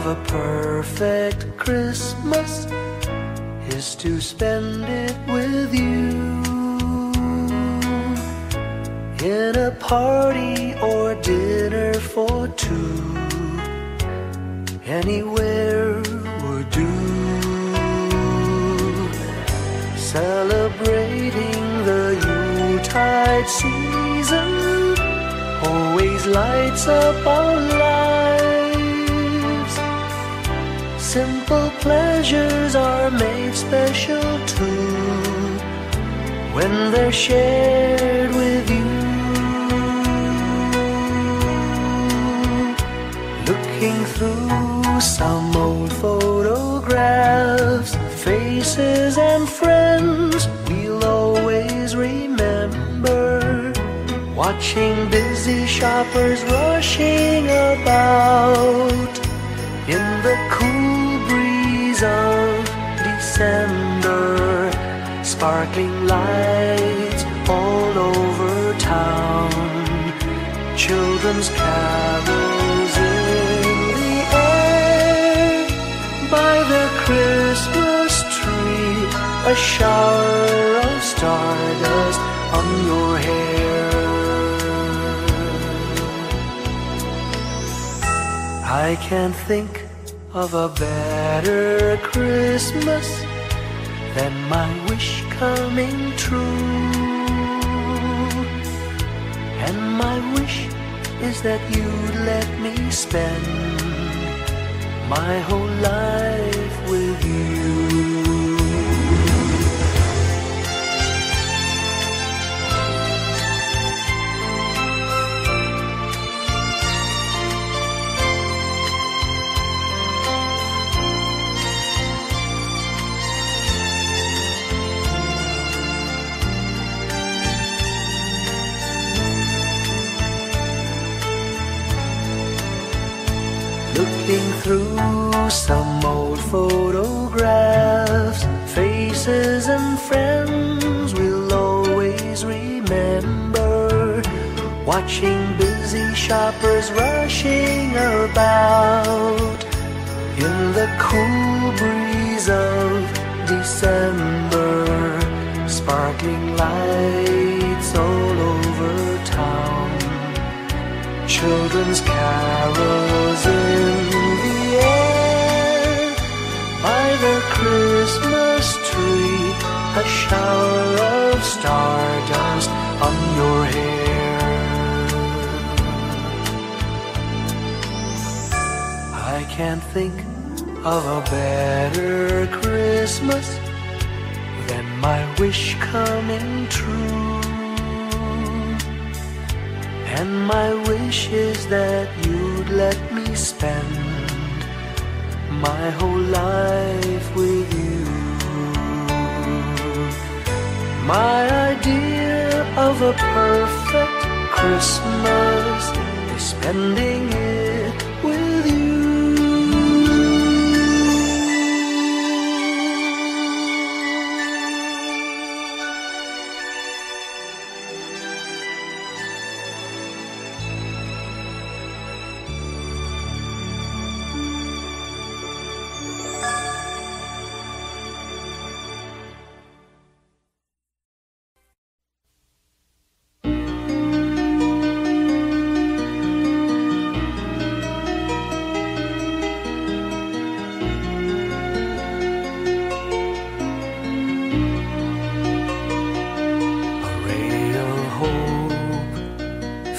of a perfect Christmas is to spend it with you, in a party or dinner for two. Anywhere would do. Celebrating the Yuletide season always lights up our lives. Simple pleasures are made special too when they're shared with you. Looking through some old photographs, faces and friends we'll always remember. Watching busy shoppers rushing about in the cool breeze of December. Sparkling lights all over town, children's carols in the air. By the Christmas tree, a shower of stardust on your hair. I can't think of a better Christmas than my wish coming true. And my wish is that you'd let me spend my whole life with you. Looking through some old photographs, faces and friends we'll always remember. Watching busy shoppers rushing about in the cool breeze of December. Sparkling lights all over town, children's carols in the air. By the Christmas tree, a shower of stardust on your hair. I can't think of a better Christmas than my wish coming true. And my wish is that you'd let me spend my whole life with you. My idea of a perfect Christmas is spending it with you.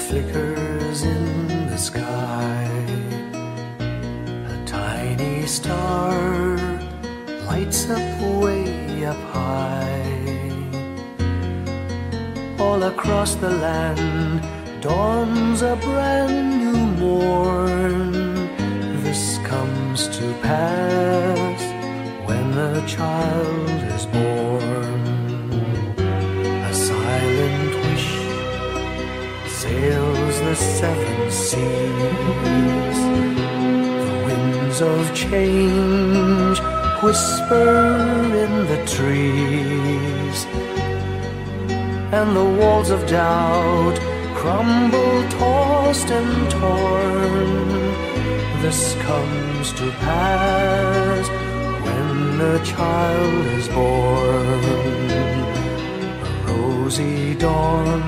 Flickers in the sky, a tiny star lights up way up high. All across the land dawns a brand new morn. This comes to pass when a child is born. A silent wish sails the seven seas. The winds of change whisper in the trees, and the walls of doubt crumble, tossed and torn. This comes to pass when a child is born. A rosy dawn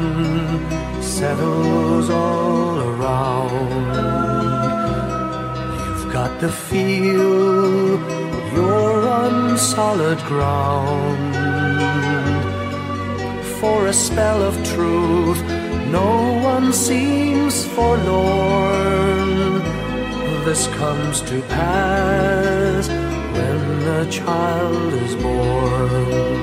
settles all around. You've got to feel you're on solid ground. For a spell of truth, no one seems forlorn. This comes to pass when a child is born.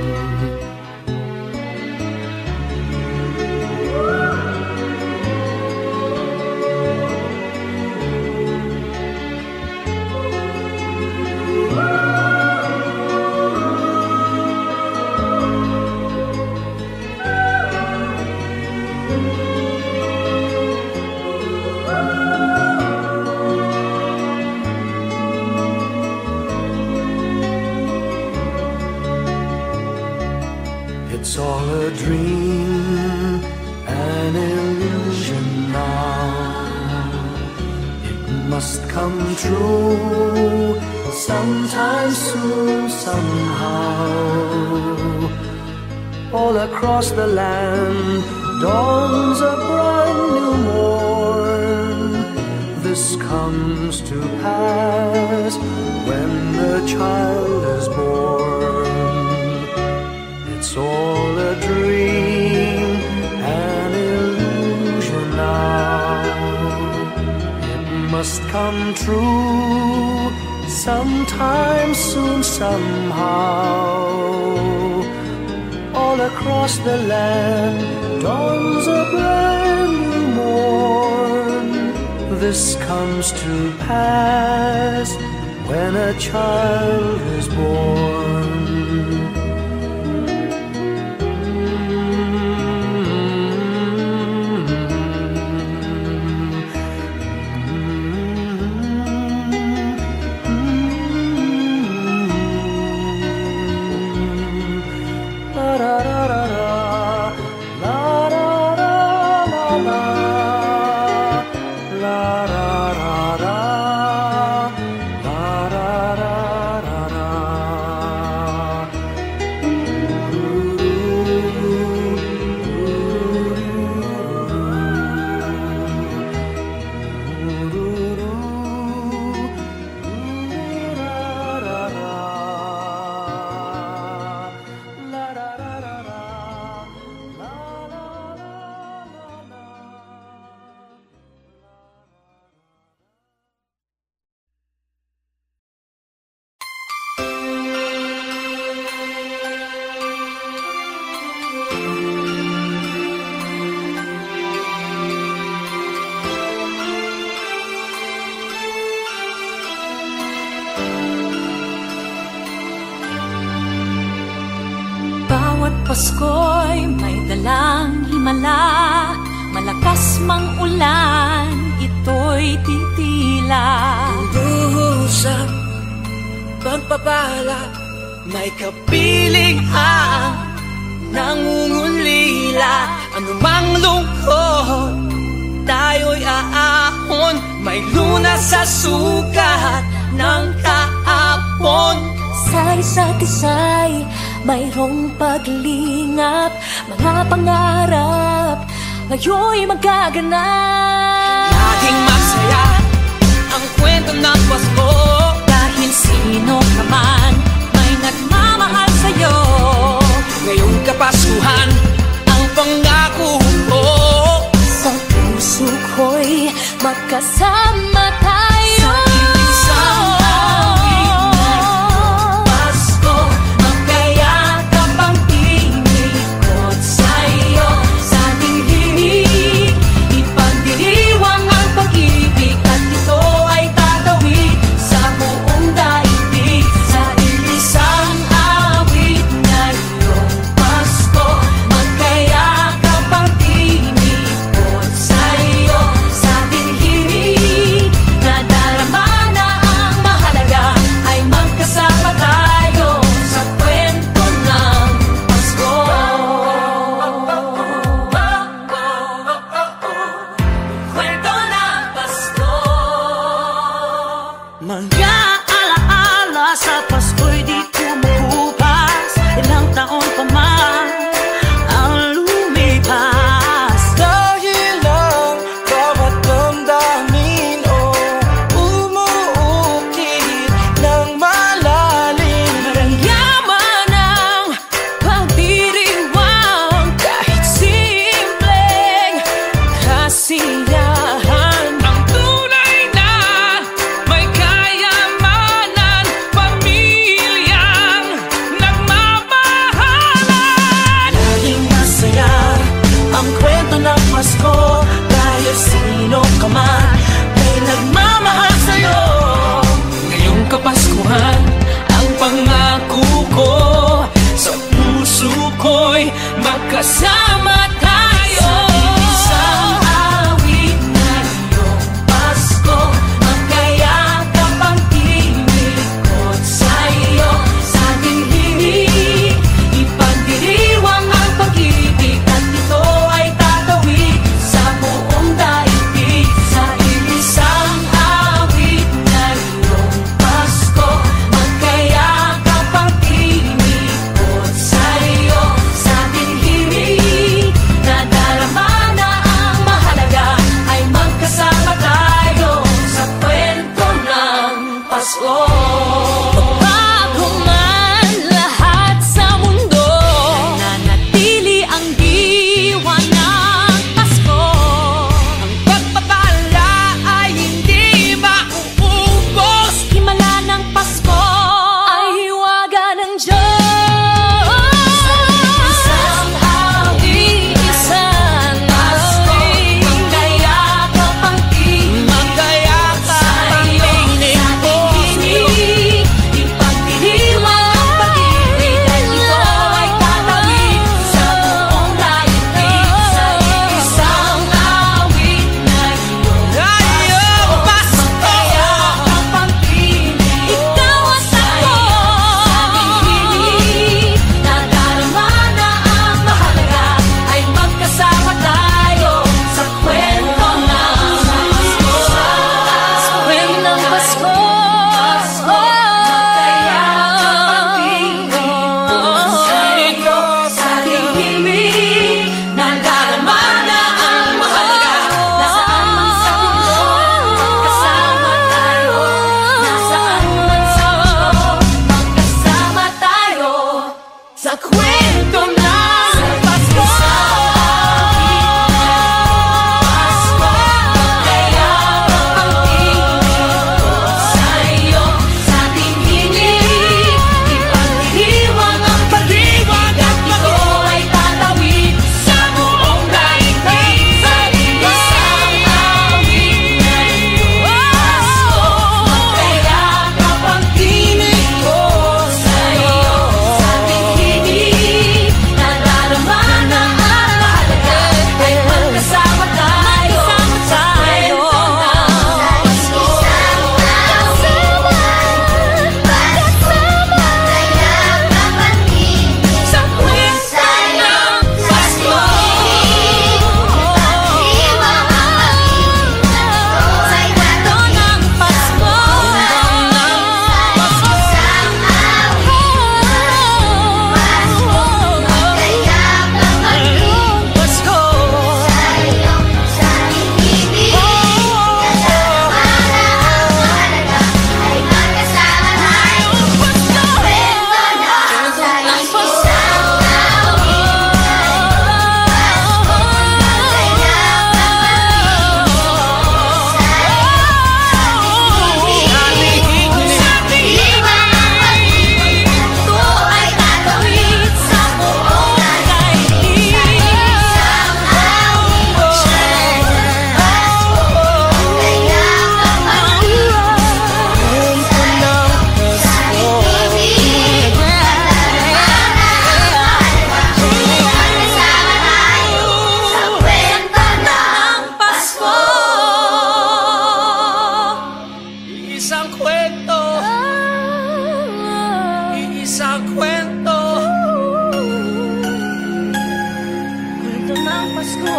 It's all a dream, an illusion now. It must come true sometime soon, somehow. All across the land dawns a brand new morn. This comes to pass when the child is born. It's all a dream, an illusion now. It must come true sometime soon, somehow. All across the land dawns a brand new morn. This comes to pass when a child is born. Pasko'y may dalang himala, malakas mang ulan, ito'y titila. Luhusap, pagpapala, may kapiling ang nangungulila. Anumang lungkot, tayo'y aahon, may lunas sa sukat ng kahapon. Sa isa't isa'y mayroong paglingap, mga pangarap ngayon'y magaganap. Laging masaya ang kwento ng Pasko, dahil sino ka man may nagmamahal sa'yo. ngayong Kapaskuhan ang pangako ko. Sa puso ko'y magkasama tayo. Sa isang awit ngayong Pasko, magkayakap ang tinikot sa'yo. Sa ating himig, ipagdiriwang ang pag-ibig, at ito ay tatawid sa buong daigdig. Sa isang awit ngayong Pasko, magkayakap ang tinikot sa'yo. Sa ating himig, ng Pasko.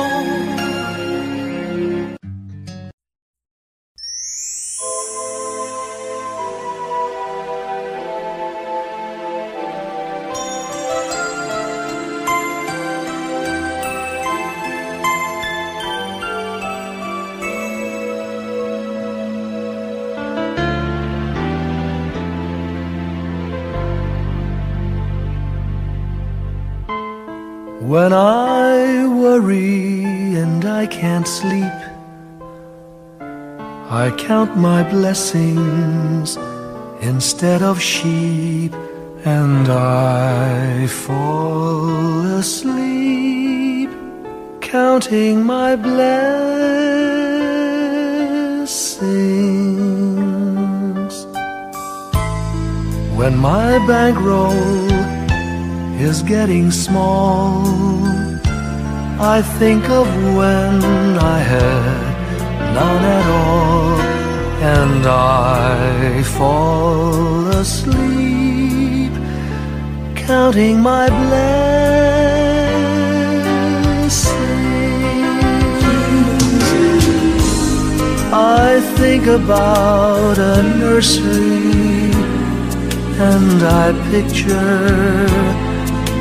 When I worry and I can't sleep, I count my blessings instead of sheep, and I fall asleep counting my blessings. When my bankroll is getting small, I think of when I had none at all, and I fall asleep counting my blessings. I think about a nursery, and I picture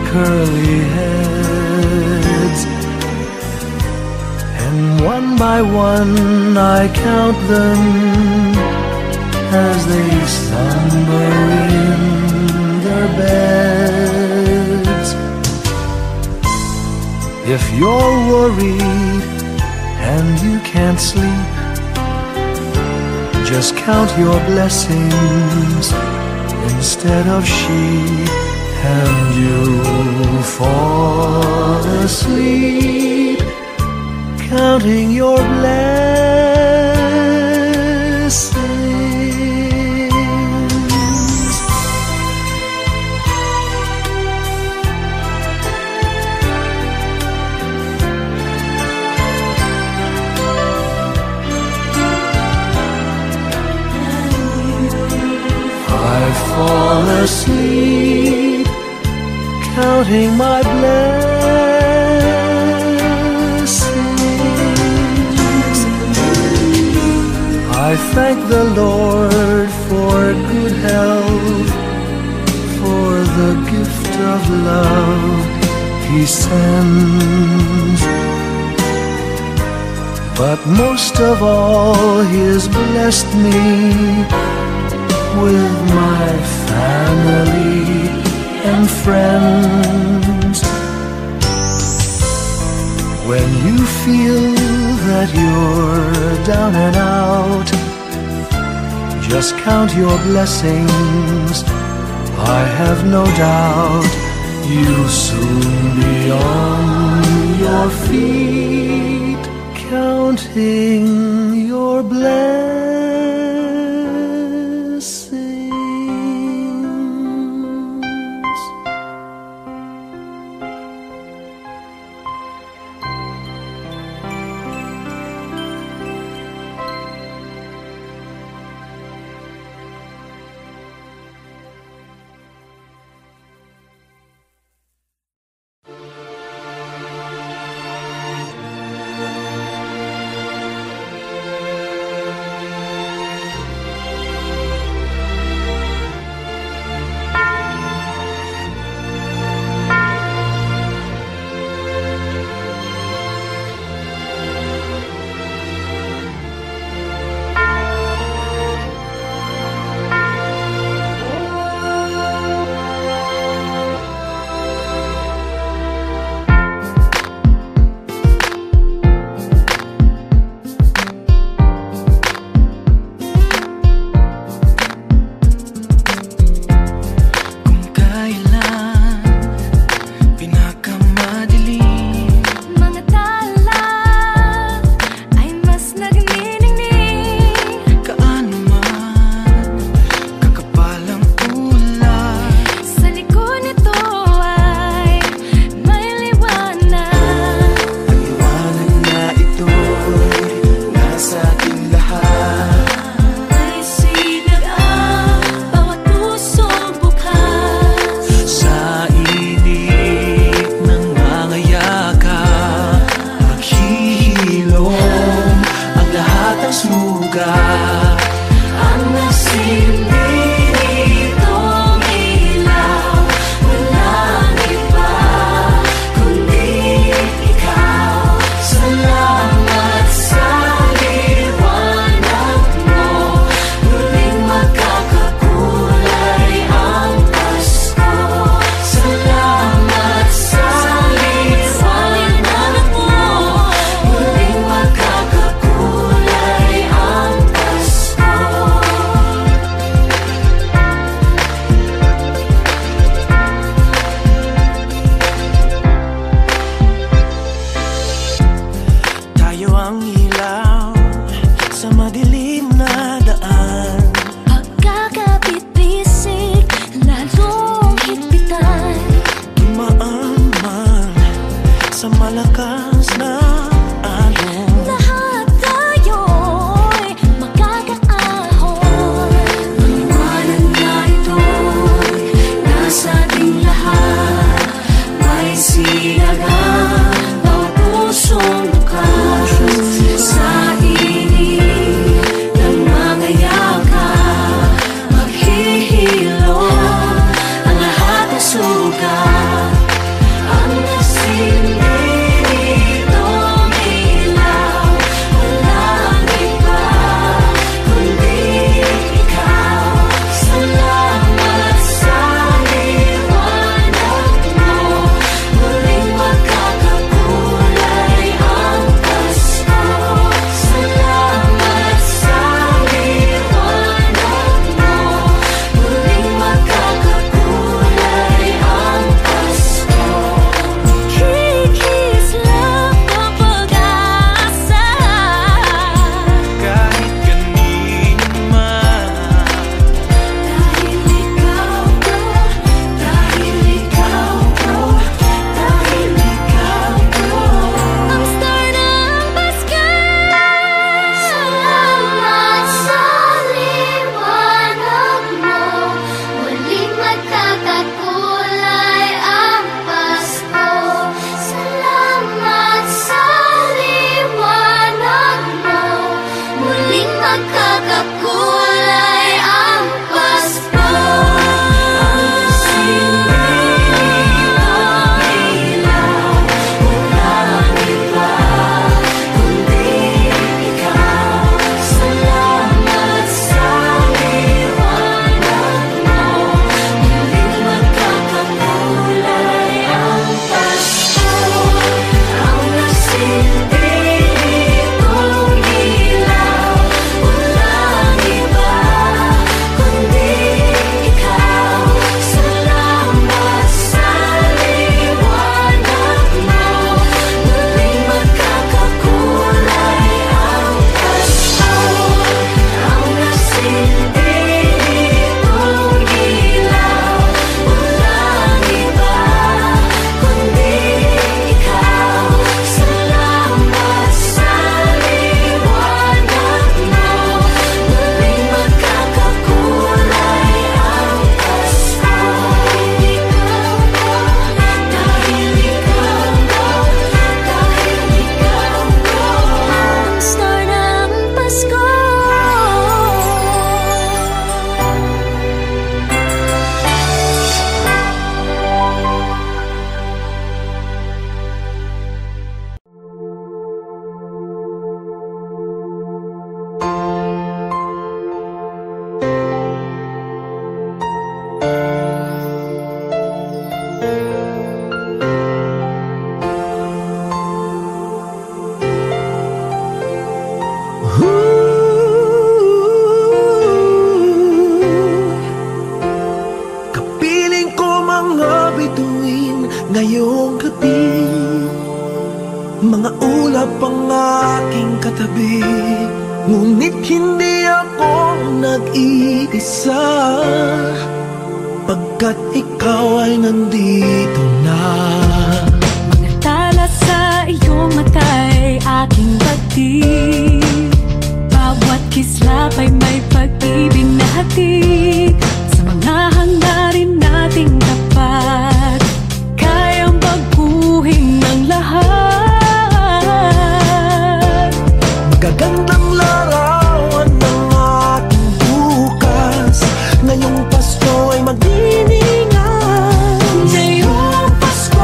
curly heads, and one by one I count them as they slumber in their beds. If you're worried and you can't sleep, just count your blessings instead of sheep, and you'll fall asleep counting your blessings. I fall asleep counting my blessings. I thank the Lord for good health, for the gift of love He sends, but most of all He has blessed me with my family and friends. When you feel that you're down and out, just count your blessings. I have no doubt you'll soon be on your feet, counting your blessings. Tayo ang ilaw sa madilim na daan. Pagkakapit-bisig, lalong higpitan. Dumaan man sa malakas na alon. Lahat tayo'y magkakaahon. Ang liwanag na ito'y nasa ating lahat. May sinagang bawat pusong bukas. Sa init ng mga yakap, maghihilom ang lahat ng sugat. Ang nasilbi nitong ilaw, walang iba kundi ikaw. Salamat sa liwanag mo, muling magkakakulay ang Pasko. Salamat sa liwanag mo, muling magkakakulay ang Pasko. Kikis lang ang pag-asa. Kahit kanino man. Dahil ikaw ko, dahil ikaw ko, dahil ikaw ko, ang star ng Pasko. Salamat sa liwanag mo, muling magkakakulay ang Pasko. Salamat sa liwanag mo, muling magkakakulay ang Pasko. Ang silbi nitong ilaw, walang iba kundi ikaw. Salamat sa liwanag mo, muling magkakakulay ang Pasko. Ang nasilbi nitong ilaw, walang iba kundi ikaw. Salamat sa liwanag mo, muling magkakakulay ang Pasko. Ang nasilbi nitong ilaw, walang iba kundi ikaw. Salamat sa liwanag mo, muling magkakakulay ang Pasko. Dahil ikaw ko, dahil ikaw ko, ang star ng Pasko. Kapiling ko mga bituin ngayong gabi. Mga ulap ang aking katabi, ngunit hindi ako nag-iisa, pagkat ikaw ay nandito na. Mga tala sa iyong mata'y aking pagtig. Bawat kislap ay may pag-ibig na hatid. Sa mga hangarin nating tapat, kayang baguhin ng lahat. Magagandang larawan ng ating bukas, ngayong Pasko ay magdiningan. Ngayong Pasko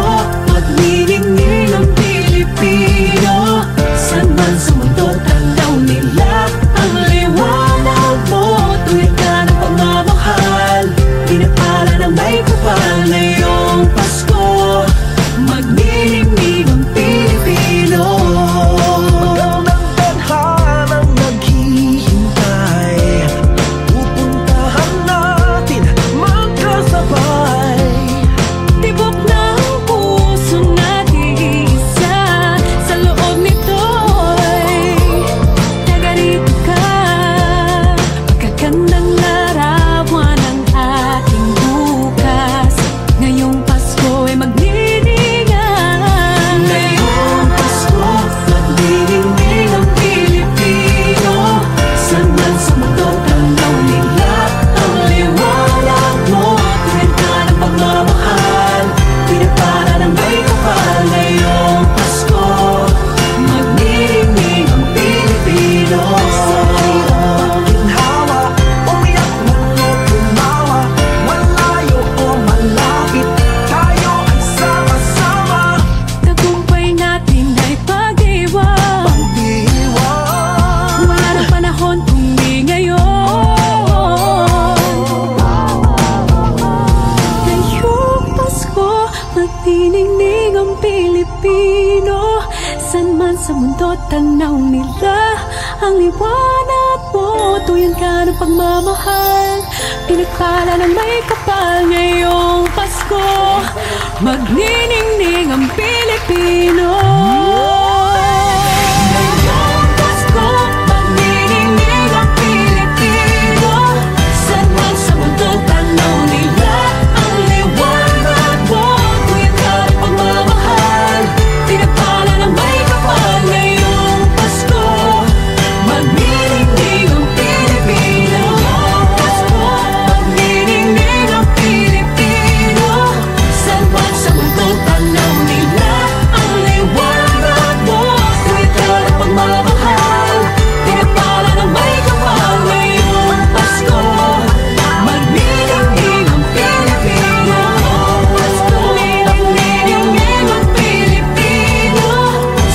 sa mundo, tanaw nila ang liwanag mo. Tuyan ka ng pagmamahal, pinagpala ng may kapal. Ngayong Pasko, magniningning ang Pilipino. Ngayong Pasko, magniningning ang Pilipino. Saan man sa mundo, tanaw nila ang liwanag mo. Tuyan ka ng pagmamahal, pinagpala ng may kapal. Ngayong Pasko, magniningning ang Pilipino. Pasko, magniningning ang Pilipino. Saan man sa mundo, tanaw nila ang liwanag mo. Tuwid ka ng pagmamahal, pinagpala ng may kapal. Ngayong Pasko, magniningning ang Pilipino. Pasko, magniningning ang Pilipino.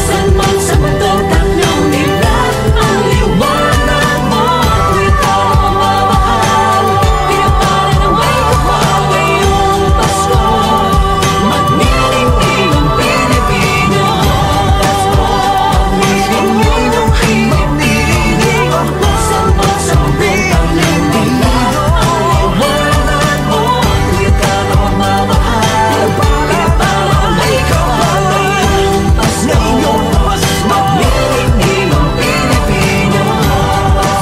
Saan man sa mundo, tanaw nila ang liwanag mo. Tuwid ka ng pagmamahal, pinagpala ng may kapal. Ngayong Pasko, magniningning ang Pilipino. Pasko, magniningning ang Pilipino. Saan man sa mundo, tanaw nila ang liwanag mo. Tuwid ka ng pagmamahal, pinagpala ng may kapal. Ngayong Pasko, magniningning ang Pilipino.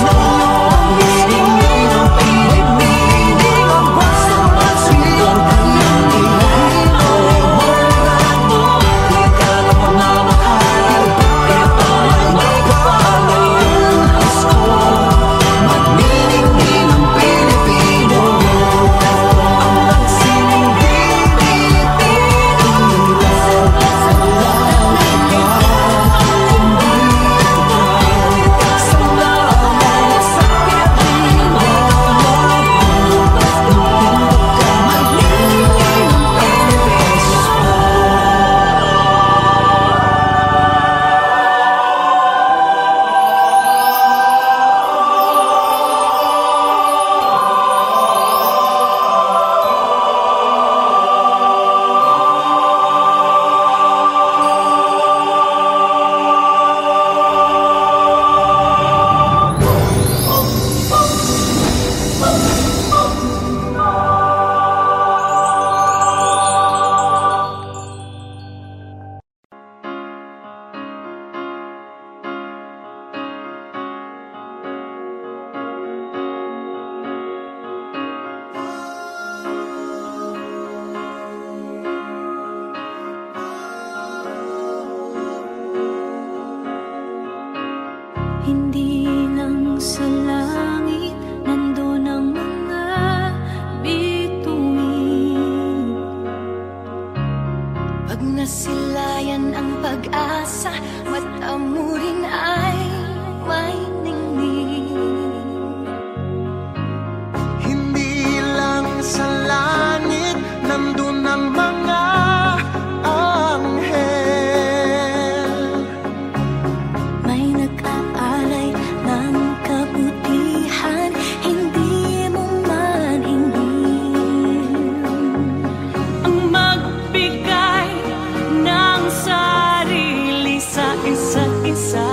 Magniningning ang Pilipino. Saan man sa mundo, tanaw nila ang liwanag mo. Tuwid ka ng pagmamahal, pinagpala ng may kapal. Ngayong Pasko, magniningning ang Pilipino. Ang magsining Pilipino. Hindi lang sa langit nandun ang mga bituin. Pag nasilayan ang pag-asa, mata mo rin ay may ningning. Hindi lang sa langit nandun ang mga anghel. May nag-aalay ng kabutihan, hindi mo man hingin. Ang magbigay ng sarili sa isa't isa.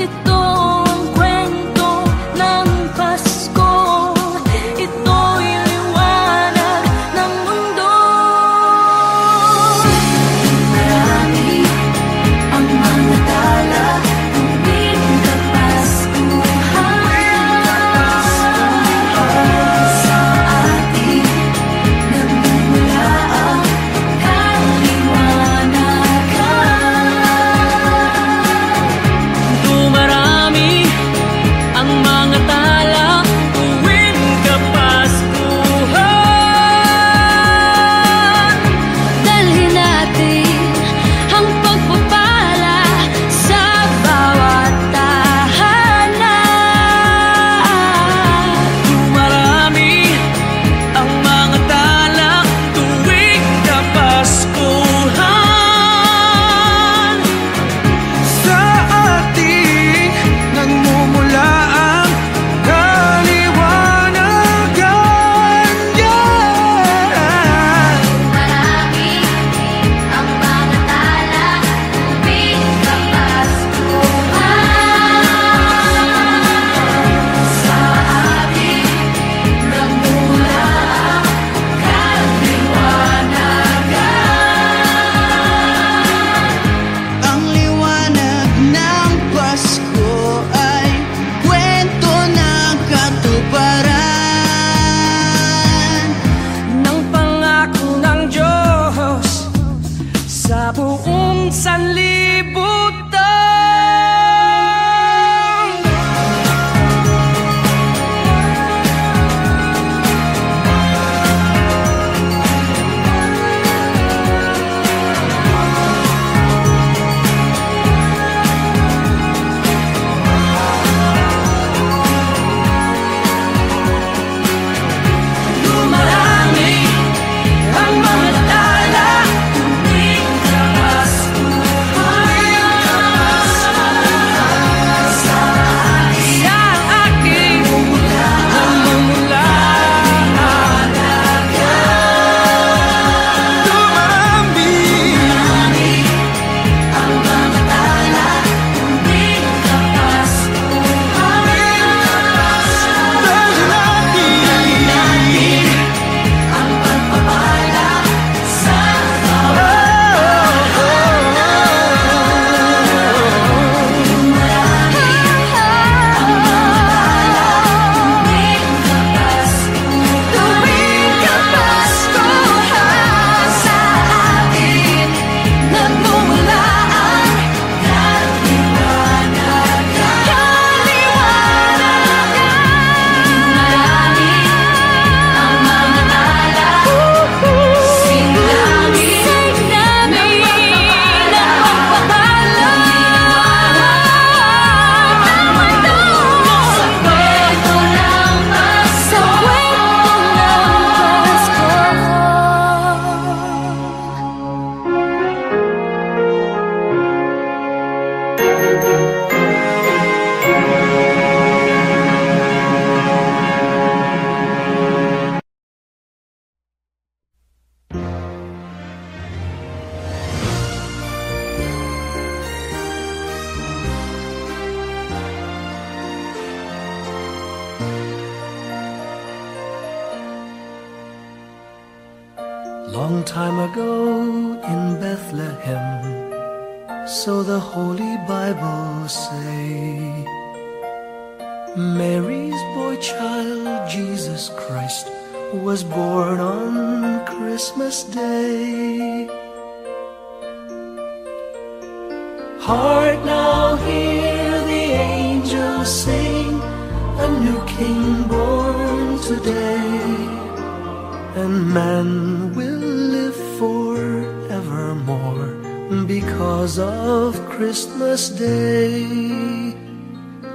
Ito ang kwento ng Pasko. Ito'y liwanag ng mundo. Marami ang mga tala tuwing Kapaskuhan. Sa atin nagmumula ang kaliwanagan. Dumarami ang mga tala tuwing Kapaskuhan. Dalhin natin ang pagpapala sa bawat tahanan. Dumarami ang mga tala tuwing Kapaskuhan. Sa ating nagmumula ang kaliwanagan. Marami ang mga tala tuwing Kapaskuhan. Sa atin nagmula ang kaliwanagan. Ang liwanag ng Pasko ay kwento ng katuparan Ng pangako ng Diyos sa buong sanlibutan. Dumarami ang mga tala tuwing Kapaskuhan. Sa aking nagmumula ang Dumarami ang mga tala tuwing Kapaskuhan. Dalhin natin ang pagpapala sa bawat tahanan. Marami ang mga tala tuwing Kapaskuhan. Sa atin nagmumula ang kaliwanagan. Marami ang mga tala sing namin ang pagpapala ng mundo. Sa kwento ng Pasko. Long time ago in Bethlehem, so the Holy Bible say, Mary's boy child, Jesus Christ, was born on Christmas Day. Hark now, hear the angels sing, a new King born today, and man will live forevermore because of Christmas Day.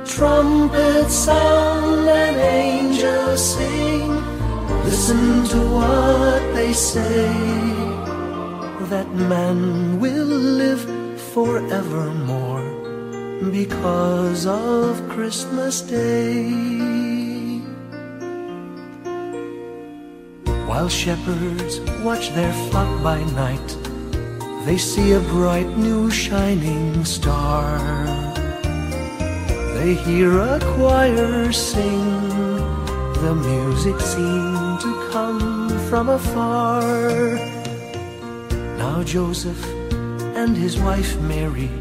Trumpets sound and angels sing, listen to what they say, that man will live forevermore because of Christmas Day. While shepherds watch their flock by night, they see a bright new shining star. They hear a choir sing, the music seemed to come from afar. Now Joseph and his wife Mary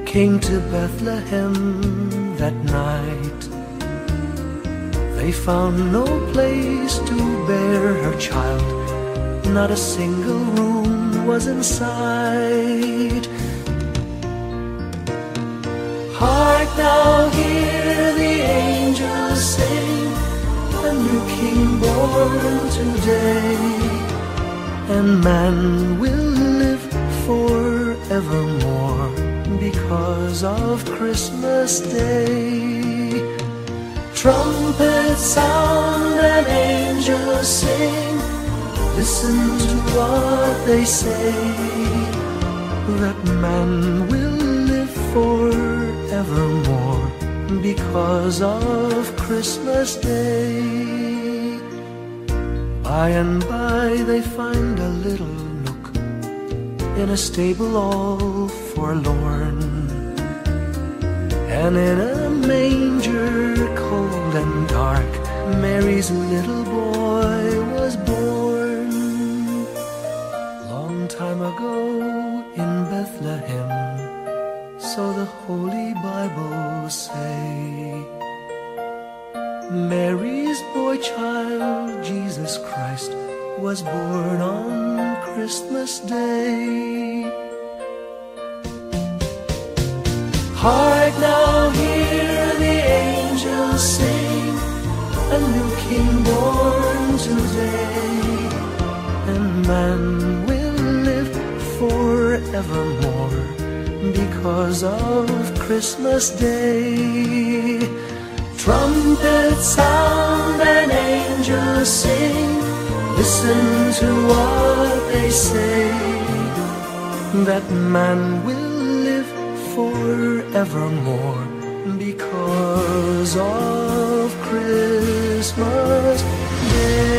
came to Bethlehem that night. They found no place to bear her child, not a single room was in sight. Hark now, hear the angels sing, a new king born today, and man will live forevermore because of Christmas Day. Trumpets sound and angels sing, listen to what they say, that man will live forevermore because of Christmas Day. By and by they find a little nook in a stable all forlorn, and in a manger cold and dark, Mary's little boy was born. Long time ago in Bethlehem, so the Holy Bible say, Mary's boy child, Jesus Christ, was born on Christmas Day. Hark now, hear the angels sing, a new king born today, and man will live forevermore because of Christmas Day. Trumpets sound and angels sing, listen to what they say, that man will live forevermore because of Christmas Day.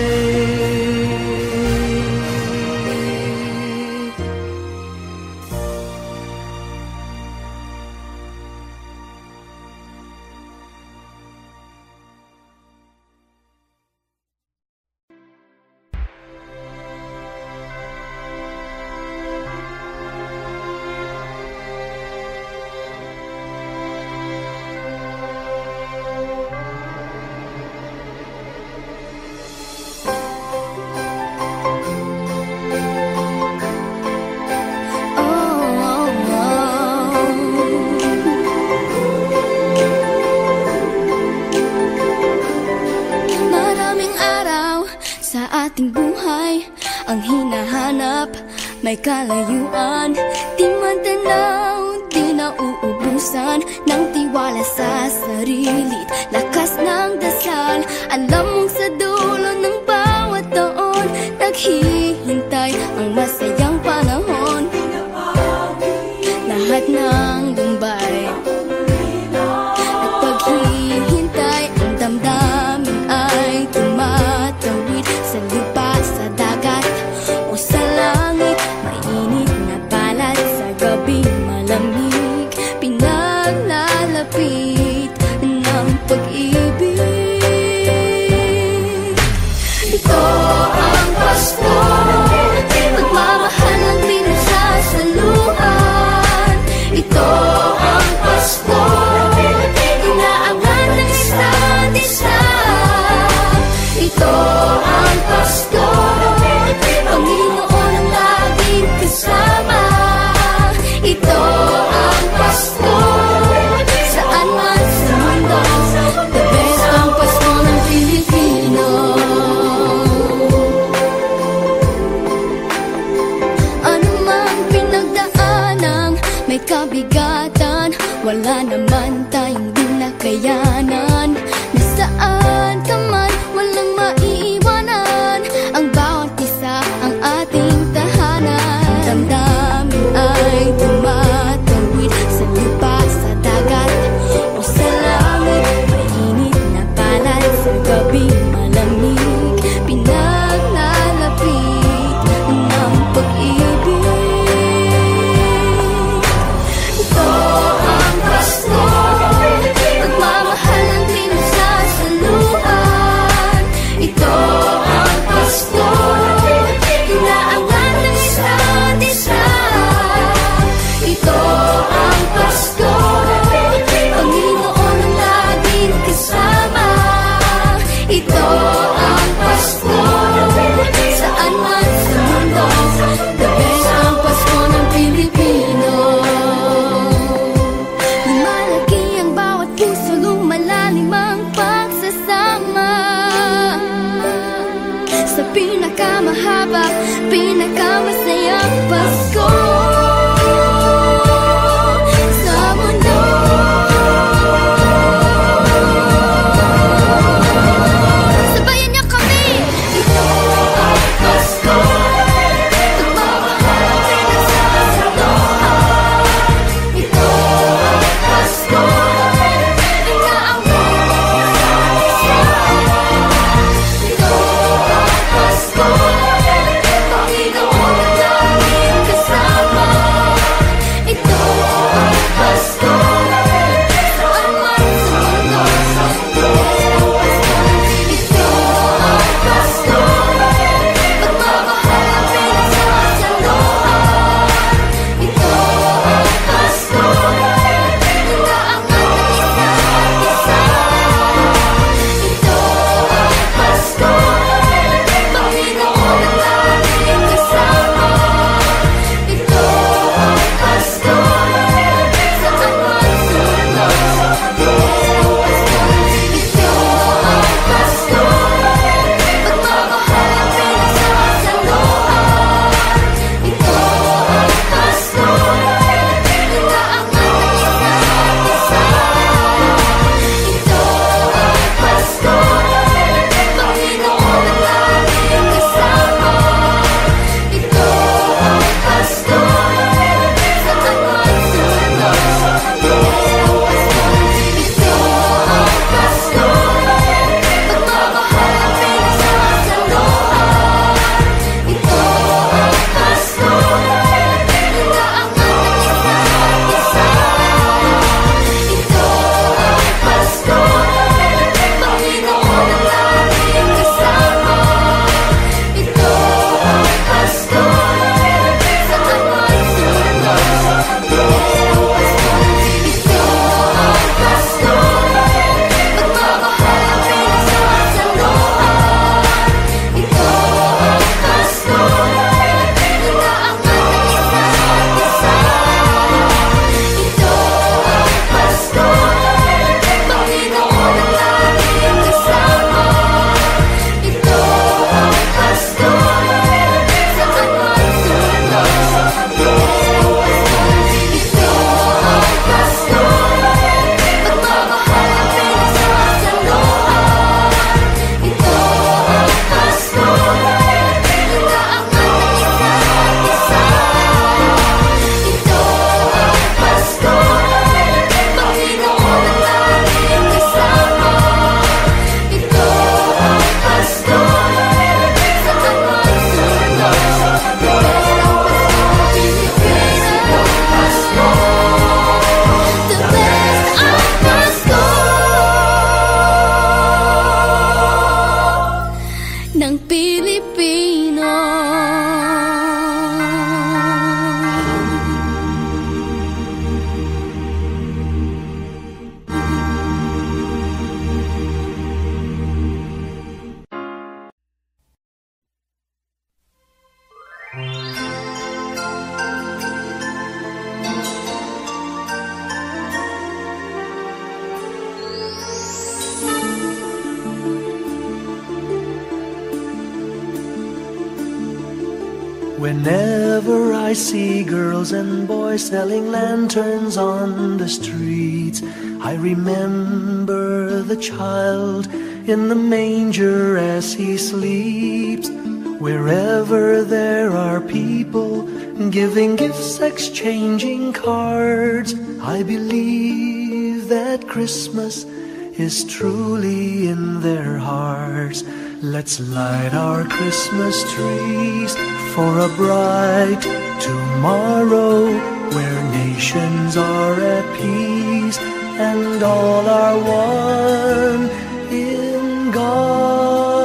May kalayuan, di matanaw, di nauubusan ng tiwala sa sarilit, lakas ng dasal. Alam mong sa dulo ng bawat taon, naghihintay ang masayang panahon. Lahat ng lumbay at paghihintay, ang damdamin ay tumatawid sa lupa, sa dagat o sa langit. Mainit na palad sa gabing malamig, pinaglalapit ng pag-ibig. Ito ang Pasko, pagmamahal ng pinagsasaluhan. Ito ang Pasko, inaangan ng isa't isa. Ito ang Pasko, Panginoon ang laging kasama. Ito ang Pasko, saan man sa mundo, the best ang Pasko ng Pilipino. Ano mang pinagdaanang may kabigatan, wala naman tayong di nakayanan. Nasaan ka man, walang maiiwanan, ang bawat isa ang ating tahanan. Damdamin ay tumatawid sa lupa, sa dagat o sa langit. Mainit na palad sa gabing malamig, pinaglalapit ng pag-ibig. Ito ang Pasko, pinakamasayang Pasko sa mundo. Sabayan niyo kami! Ito ang Pasko, pagmamahal at pinagsasaluhan. Ito ang Pasko, ng Pilipino. Whenever I see girls and boys selling lanterns on the streets, I remember the child in the manger as he sleeps. Wherever there are people giving gifts, exchanging cards, I believe that Christmas is truly in their hearts. Let's light our Christmas trees for a bright tomorrow, where nations are at peace and all are one in God.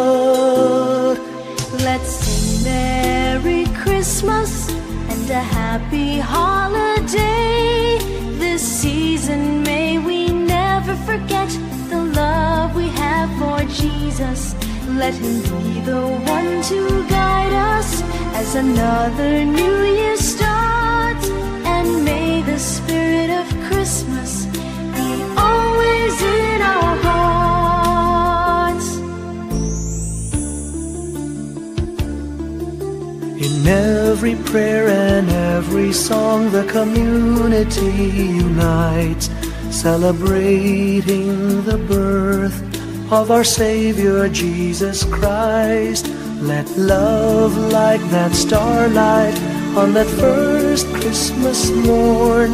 Let's sing Merry Christmas and a happy holiday. This season may we never forget the love we have for Jesus. Let him be the one to guide us as another new year starts. And may the spirit of Christmas be always in our hearts. In every prayer and every song the community unites, celebrating the birth of our Savior Jesus Christ. Let love like that starlight on that first Christmas morn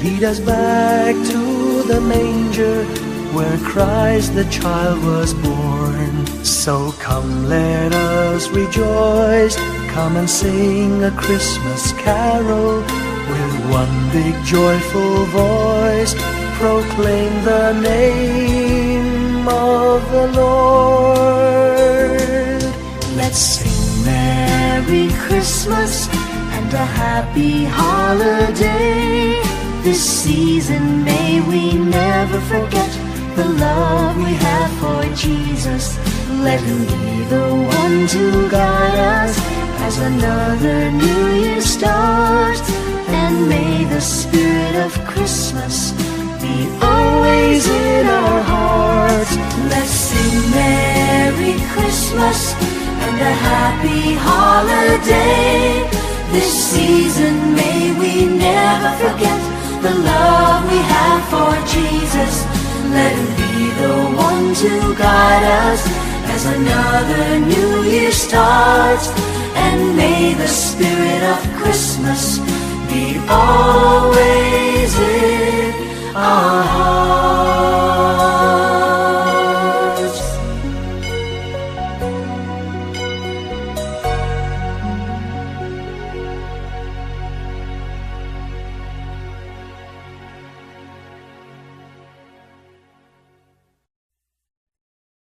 lead us back to the manger where Christ the child was born. So come, let us rejoice, come and sing a Christmas carol with one big joyful voice, proclaim the name of the Lord. Let's sing Merry Christmas and a happy holiday. This season may we never forget the love we have for Jesus. Let him be the one to guide us as another new year starts. And may the spirit of Christmas be always in our hearts. Let's sing Merry Christmas and a happy holiday. This season may we never forget the love we have for Jesus. Let him be the one to guide us as another new year starts. And may the spirit of Christmas be always in our hearts.